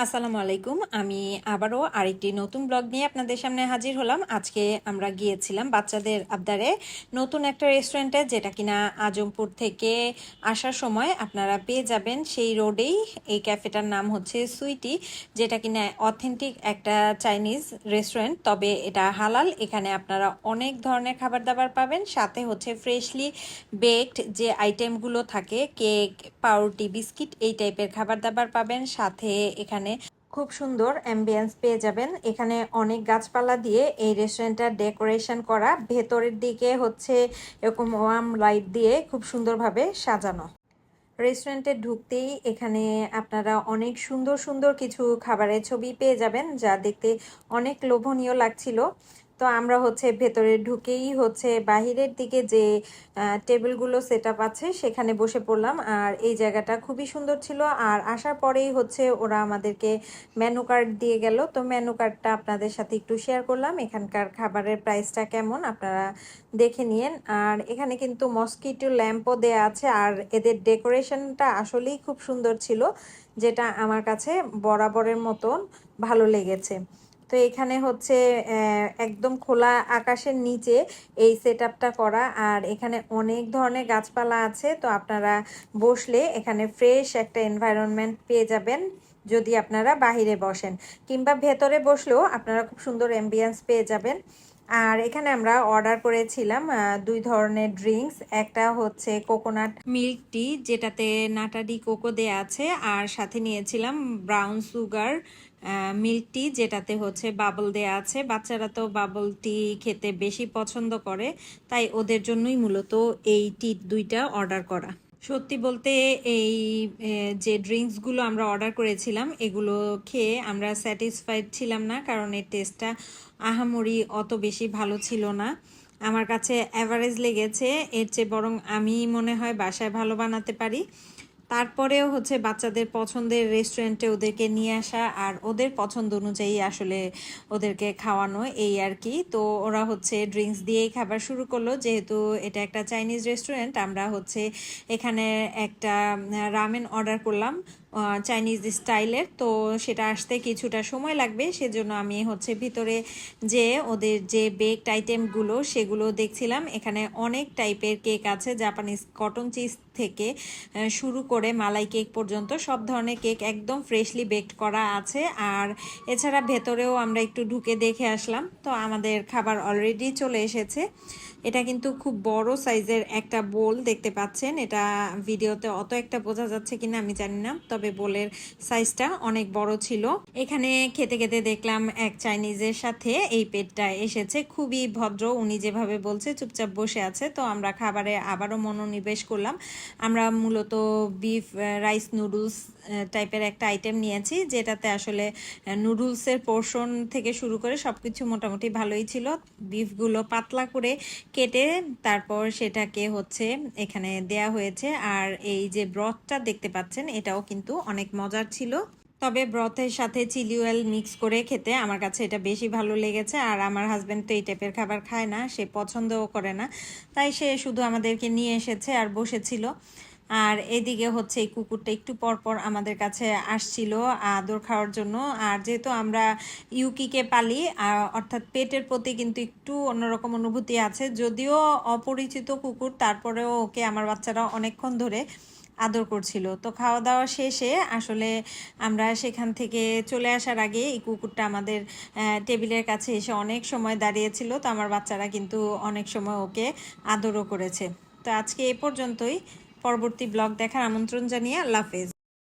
আসসালামু আলাইকুম। আমি আবারও আরেকটি নতুন ব্লগ নিয়ে আপনাদের সামনে হাজির হলাম। আজকে আমরা গিয়েছিলাম বাচ্চাদের আবদারে নতুন একটা রেস্টুরেন্টে, যেটা কিনা আজমপুর থেকে আসার সময় আপনারা পেয়ে যাবেন সেই রোডেই। এই ক্যাফেটার নাম হচ্ছে সুইটি, যেটা কিনা অথেন্টিক একটা চাইনিজ রেস্টুরেন্ট, তবে এটা হালাল। এখানে আপনারা অনেক ধরনের খাবার দাবার পাবেন, সাথে হচ্ছে ফ্রেশলি বেকড যে আইটেমগুলো থাকে, কেক, পাউরুটি, বিস্কিট, এই টাইপের খাবার দাবার পাবেন। সাথে এখানে খুব সুন্দর অ্যাম্বিয়েন্স পেয়ে যাবেন। এখানে অনেক গাছপালা দিয়ে এই রেস্টুরেন্টটা ডেকোরেশন করা, ভেতরের দিকে হচ্ছে এরকম ওয়ার্ম লাইট দিয়ে খুব সুন্দরভাবে সাজানো। রেস্টুরেন্টে ঢুকতেই এখানে আপনারা অনেক সুন্দর সুন্দর কিছু খাবারের ছবি পেয়ে যাবেন, যা দেখতে অনেক লোভনীয় লাগছিল। তো আমরা হচ্ছে ভেতরে ঢুকেই হচ্ছে বাহিরের দিকে যে টেবিলগুলো সেট আপ আছে সেখানে বসে পড়লাম। আর এই জায়গাটা খুবই সুন্দর ছিল। আর আসার পরেই হচ্ছে ওরা আমাদেরকে মেনু কার্ড দিয়ে গেল। তো মেনু কার্ডটা আপনাদের সাথে একটু শেয়ার করলাম। এখানকার খাবারের প্রাইসটা কেমন আপনারা দেখে নিয়েন। আর এখানে কিন্তু মসকিটো ল্যাম্পও দেয়া আছে, আর এদের ডেকোরেশনটা আসলেই খুব সুন্দর ছিল, যেটা আমার কাছে বরাবরের মতন ভালো লেগেছে। তো এখানে হচ্ছে একদম খোলা আকাশের নিচে এই সেট আপটা করা, আর এখানে অনেক ধরনের গাছপালা আছে। তো আপনারা বসলে এখানে ফ্রেশ একটা এনভায়রনমেন্ট পেয়ে যাবেন যদি আপনারা বাহিরে বসেন, কিংবা ভেতরে বসলেও আপনারা খুব সুন্দর অ্যাম্বিয়েন্স পেয়ে যাবেন। আর এখানে আমরা অর্ডার করেছিলাম দুই ধরনের ড্রিঙ্কস। একটা হচ্ছে কোকোনাট মিল্ক টি, যেটাতে নাটাডি কোকো দেয়া আছে, আর সাথে নিয়েছিলাম ব্রাউন সুগার মিল্ক টি, যেটাতে হচ্ছে বাবল দেয়া আছে। বাচ্চারা তো বাবল টি খেতে বেশি পছন্দ করে, তাই ওদের জন্যই মূলত এই টি দুইটা অর্ডার করা। সত্যি বলতে এই যে ড্রিঙ্কসগুলো আমরা অর্ডার করেছিলাম, এগুলো খেয়ে আমরা স্যাটিসফাইড ছিলাম না, কারণ এর টেস্টটা আহামরি অত বেশি ভালো ছিল না। আমার কাছে অ্যাভারেজ লেগেছে। এর চেয়ে বরং আমি মনে হয় বাসায় ভালো বানাতে পারি। তারপরেও হচ্ছে বাচ্চাদের পছন্দের রেস্টুরেন্টে ওদেরকে নিয়ে আসা আর ওদের পছন্দ অনুযায়ী আসলে ওদেরকে খাওয়ানো, এই আর কি। তো ওরা হচ্ছে ড্রিঙ্কস দিয়েই খাবার শুরু করলো। যেহেতু এটা একটা চাইনিজ রেস্টুরেন্ট, আমরা হচ্ছে এখানে একটা রামেন অর্ডার করলাম চাইনিজ স্টাইলের। তো সেটা আসতে কিছুটা সময় লাগবে, সেজন্য আমি হচ্ছে ভিতরে যে ওদের যে বেকড আইটেমগুলো সেগুলো দেখছিলাম। এখানে অনেক টাইপের কেক আছে, জাপানিজ কটন চিজ থেকে শুরু করে মালাই কেক পর্যন্ত সব ধরনের কেক একদম ফ্রেশলি বেকড করা আছে। আর এছাড়া ভেতরেও আমরা একটু ঢুকে দেখে আসলাম। তো আমাদের খাবার অলরেডি চলে এসেছে। এটা কিন্তু খুব বড় সাইজের একটা বোল দেখতে পাচ্ছেন। এটা ভিডিওতে অত একটা বোঝা যাচ্ছে কিনা আমি জানি না, তবে বোলের সাইজটা অনেক বড় ছিল। এখানে খেতে খেতে দেখলাম এক চাইনিজের সাথে এই পেটটা এসেছে, খুবই ভদ্র। উনি যেভাবে বলছে চুপচাপ বসে আছে। তো আমরা খাবারে আবারও মনোনিবেশ করলাম। আমরা মূলত বিফ রাইস নুডলস টাইপের একটা আইটেম নিয়েছি, যেটাতে আসলে নুডলসের পোর্শন থেকে শুরু করে সব কিছু মোটামুটি ভালোই ছিল। বিফগুলো পাতলা করে কেটে তারপর সেটাকে হচ্ছে এখানে দেয়া হয়েছে। আর এই যে ব্রথটা দেখতে পাচ্ছেন, এটাও কিন্তু অনেক মজার ছিল। তবে ব্রথের সাথে চিলি অয়েল মিক্স করে খেতে আমার কাছে এটা বেশি ভালো লেগেছে। আর আমার হাজব্যান্ড তো এই টাইপের খাবার খায় না, সে পছন্দও করে না, তাই সে শুধু আমাদেরকে নিয়ে এসেছে আর বসেছিল। আর এদিকে হচ্ছে এই কুকুরটা একটু পরপর আমাদের কাছে আসছিল আদর খাওয়ার জন্য। আর যেহেতু আমরা ইউকিকে পালি, অর্থাৎ পেটের প্রতি কিন্তু একটু অন্যরকম অনুভূতি আছে। যদিও অপরিচিত কুকুর, তারপরেও ওকে আমার বাচ্চারা অনেকক্ষণ ধরে আদর করছিল। তো খাওয়া দাওয়া শেষে আসলে আমরা সেখান থেকে চলে আসার আগে এই কুকুরটা আমাদের টেবিলের কাছে এসে অনেক সময় দাঁড়িয়েছিল। তো আমার বাচ্চারা কিন্তু অনেক সময় ওকে আদরও করেছে। তো আজকে এ পর্যন্তই। পরবর্তী ব্লগ দেখার আমন্ত্রণ জানিয়ে আল্লাহ হাফেজ।